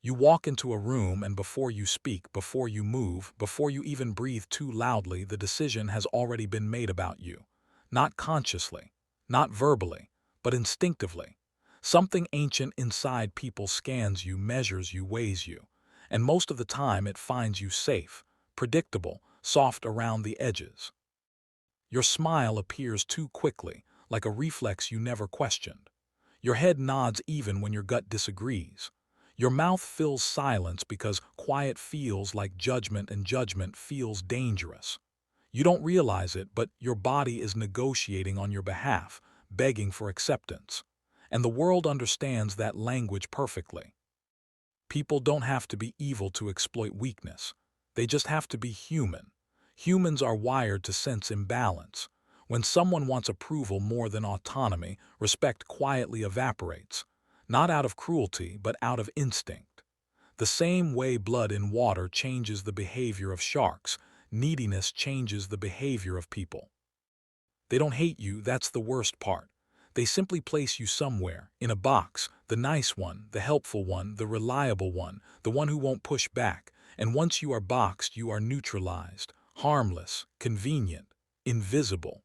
You walk into a room and before you speak, before you move, before you even breathe too loudly, the decision has already been made about you. Not consciously, not verbally, but instinctively. Something ancient inside people scans you, measures you, weighs you. And most of the time it finds you safe, predictable, soft around the edges. Your smile appears too quickly, like a reflex you never questioned. Your head nods even when your gut disagrees. Your mouth fills silence because quiet feels like judgment and judgment feels dangerous. You don't realize it, but your body is negotiating on your behalf, begging for acceptance. And the world understands that language perfectly. People don't have to be evil to exploit weakness. They just have to be human. Humans are wired to sense imbalance. When someone wants approval more than autonomy, respect quietly evaporates, not out of cruelty, but out of instinct. The same way blood in water changes the behavior of sharks, neediness changes the behavior of people. They don't hate you, that's the worst part. They simply place you somewhere, in a box, the nice one, the helpful one, the reliable one, the one who won't push back. And once you are boxed, you are neutralized, harmless, convenient, invisible.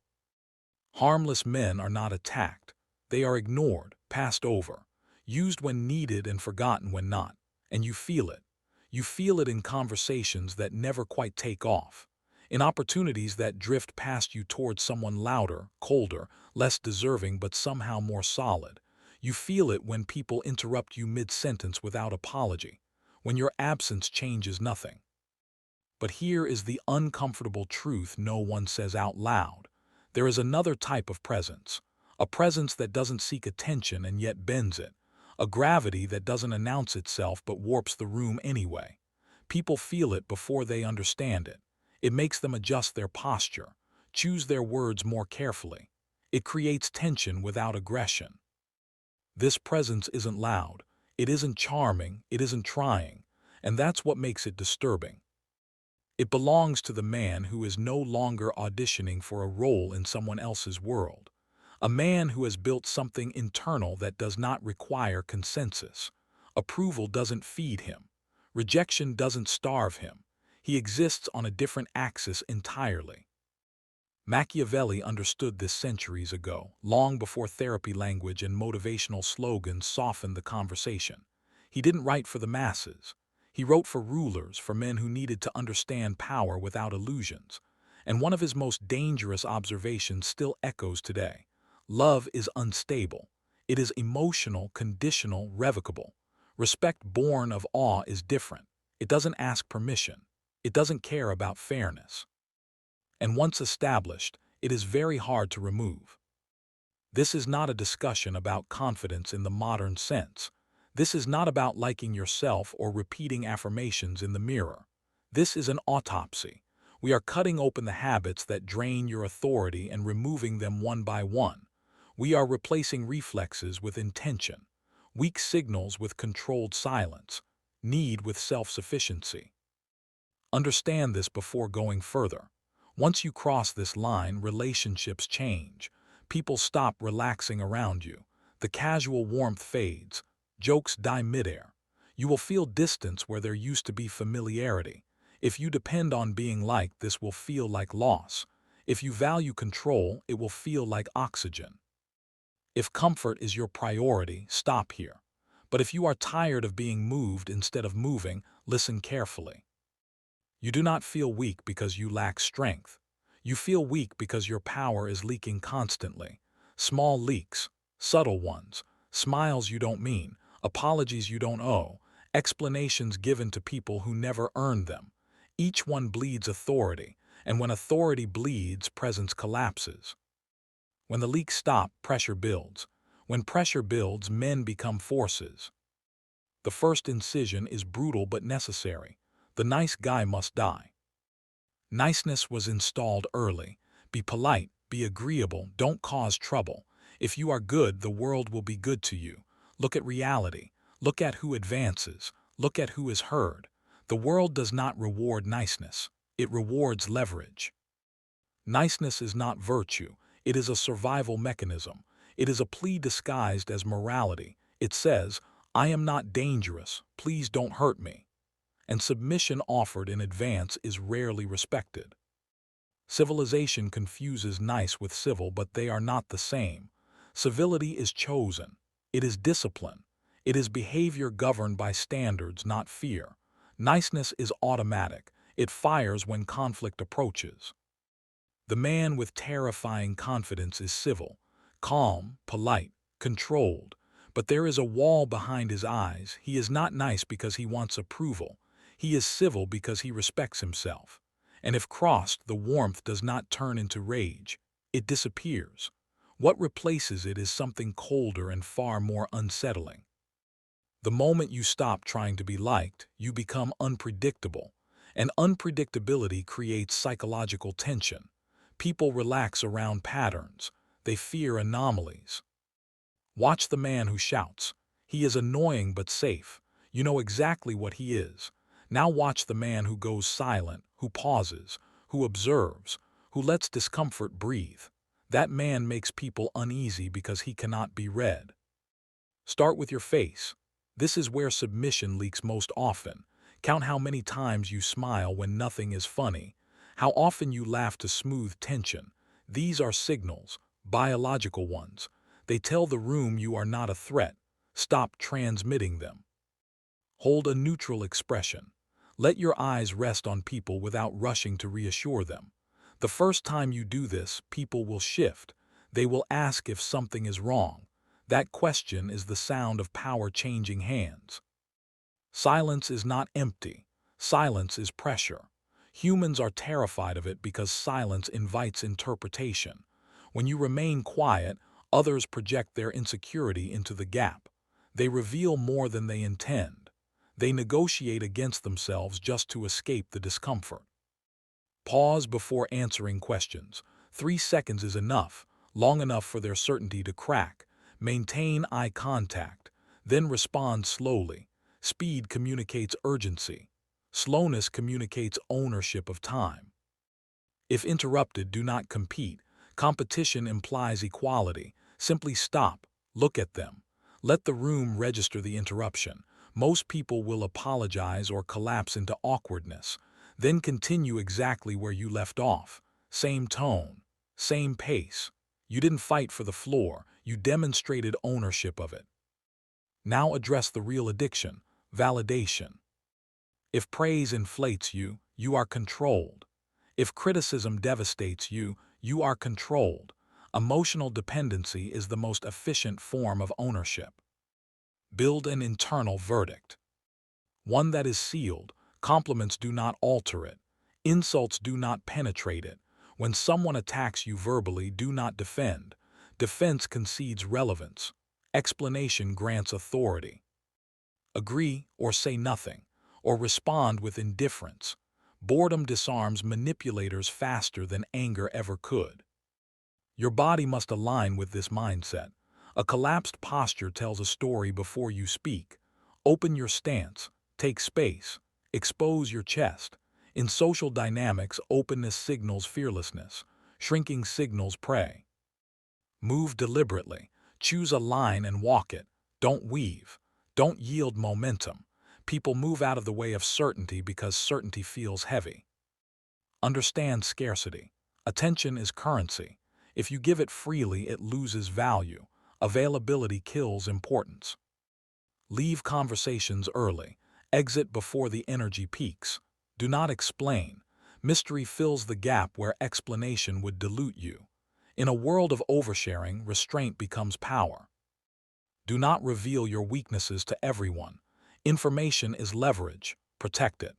Harmless men are not attacked. They are ignored, passed over, used when needed and forgotten when not. And you feel it. You feel it in conversations that never quite take off, in opportunities that drift past you towards someone louder, colder, less deserving but somehow more solid. You feel it when people interrupt you mid-sentence without apology, when your absence changes nothing. But here is the uncomfortable truth no one says out loud. There is another type of presence, a presence that doesn't seek attention and yet bends it, a gravity that doesn't announce itself but warps the room anyway. People feel it before they understand it. It makes them adjust their posture, choose their words more carefully. It creates tension without aggression. This presence isn't loud, it isn't charming, it isn't trying, and that's what makes it disturbing. It belongs to the man who is no longer auditioning for a role in someone else's world. A man who has built something internal that does not require consensus. Approval doesn't feed him. Rejection doesn't starve him. He exists on a different axis entirely. Machiavelli understood this centuries ago, long before therapy language and motivational slogans softened the conversation. He didn't write for the masses. He wrote for rulers, for men who needed to understand power without illusions. And one of his most dangerous observations still echoes today. Love is unstable. It is emotional, conditional, revocable. Respect born of awe is different. It doesn't ask permission. It doesn't care about fairness. And once established, it is very hard to remove. This is not a discussion about confidence in the modern sense. This is not about liking yourself or repeating affirmations in the mirror. This is an autopsy. We are cutting open the habits that drain your authority and removing them one by one. We are replacing reflexes with intention, weak signals with controlled silence, need with self-sufficiency. Understand this before going further. Once you cross this line, relationships change. People stop relaxing around you. The casual warmth fades. Jokes die midair. You will feel distance where there used to be familiarity. If you depend on being liked, this will feel like loss. If you value control, it will feel like oxygen. If comfort is your priority, stop here. But if you are tired of being moved instead of moving, listen carefully. You do not feel weak because you lack strength. You feel weak because your power is leaking constantly. Small leaks, subtle ones, smiles you don't mean, apologies you don't owe, explanations given to people who never earned them. Each one bleeds authority, and when authority bleeds, presence collapses. When the leaks stop, pressure builds. When pressure builds, men become forces. The first incision is brutal but necessary. The nice guy must die. Niceness was installed early. Be polite, be agreeable, don't cause trouble. If you are good, the world will be good to you. Look at reality. Look at who advances. Look at who is heard. The world does not reward niceness. It rewards leverage. Niceness is not virtue. It is a survival mechanism. It is a plea disguised as morality. It says, I am not dangerous, please don't hurt me. And submission offered in advance is rarely respected. Civilization confuses nice with civil, but they are not the same. Civility is chosen. It is discipline. It is behavior governed by standards, not fear. Niceness is automatic. It fires when conflict approaches. The man with terrifying confidence is civil, calm, polite, controlled. But there is a wall behind his eyes. He is not nice because he wants approval. He is civil because he respects himself. And if crossed, the warmth does not turn into rage. It disappears. What replaces it is something colder and far more unsettling. The moment you stop trying to be liked, you become unpredictable. And unpredictability creates psychological tension. People relax around patterns. They fear anomalies. Watch the man who shouts. He is annoying but safe. You know exactly what he is. Now watch the man who goes silent, who pauses, who observes, who lets discomfort breathe. That man makes people uneasy because he cannot be read. Start with your face. This is where submission leaks most often. Count how many times you smile when nothing is funny, how often you laugh to smooth tension. These are signals, biological ones. They tell the room you are not a threat. Stop transmitting them. Hold a neutral expression. Let your eyes rest on people without rushing to reassure them. The first time you do this, people will shift. They will ask if something is wrong. That question is the sound of power changing hands. Silence is not empty. Silence is pressure. Humans are terrified of it because silence invites interpretation. When you remain quiet, others project their insecurity into the gap. They reveal more than they intend. They negotiate against themselves just to escape the discomfort. Pause before answering questions. 3 seconds is enough, long enough for their certainty to crack. Maintain eye contact, then respond slowly. Speed communicates urgency. Slowness communicates ownership of time. If interrupted, do not compete. Competition implies equality. Simply stop, look at them. Let the room register the interruption. Most people will apologize or collapse into awkwardness. Then continue exactly where you left off. Same tone, same pace. You didn't fight for the floor, you demonstrated ownership of it. Now address the real addiction, validation. If praise inflates you, you are controlled. If criticism devastates you, you are controlled. Emotional dependency is the most efficient form of ownership. Build an internal verdict. One that is sealed. Compliments do not alter it. Insults do not penetrate it. When someone attacks you verbally, do not defend. Defense concedes relevance. Explanation grants authority. Agree or say nothing, or respond with indifference. Boredom disarms manipulators faster than anger ever could. Your body must align with this mindset. A collapsed posture tells a story before you speak. Open your stance, take space, expose your chest. In social dynamics, openness signals fearlessness. Shrinking signals prey. Move deliberately. Choose a line and walk it. Don't weave. Don't yield momentum. People move out of the way of certainty because certainty feels heavy. Understand scarcity. Attention is currency. If you give it freely, it loses value. Availability kills importance. Leave conversations early. Exit before the energy peaks. Do not explain. Mystery fills the gap where explanation would dilute you. In a world of oversharing, restraint becomes power. Do not reveal your weaknesses to everyone. Information is leverage. Protect it.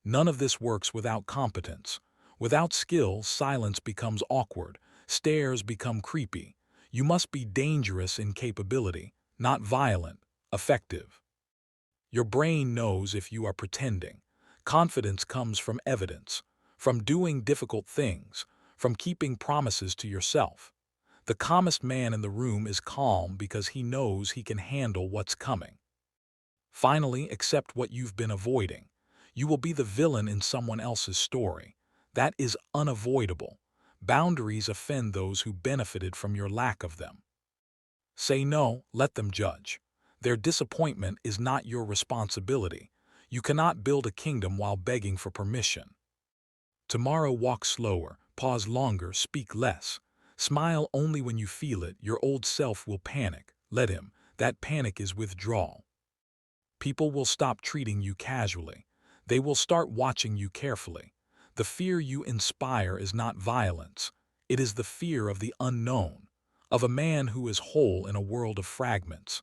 None of this works without competence. Without skill, silence becomes awkward. Stares become creepy. You must be dangerous in capability, not violent, effective. Your brain knows if you are pretending. Confidence comes from evidence, from doing difficult things, from keeping promises to yourself. The calmest man in the room is calm because he knows he can handle what's coming. Finally, accept what you've been avoiding. You will be the villain in someone else's story. That is unavoidable. Boundaries offend those who benefited from your lack of them. Say no, let them judge. Their disappointment is not your responsibility. You cannot build a kingdom while begging for permission. Tomorrow, walk slower, pause longer, speak less. Smile only when you feel it. Your old self will panic. Let him. That panic is withdrawal. People will stop treating you casually. They will start watching you carefully. The fear you inspire is not violence. It is the fear of the unknown, of a man who is whole in a world of fragments.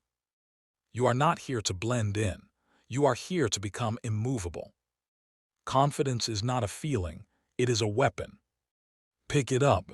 You are not here to blend in. You are here to become immovable. Confidence is not a feeling, it is a weapon. Pick it up.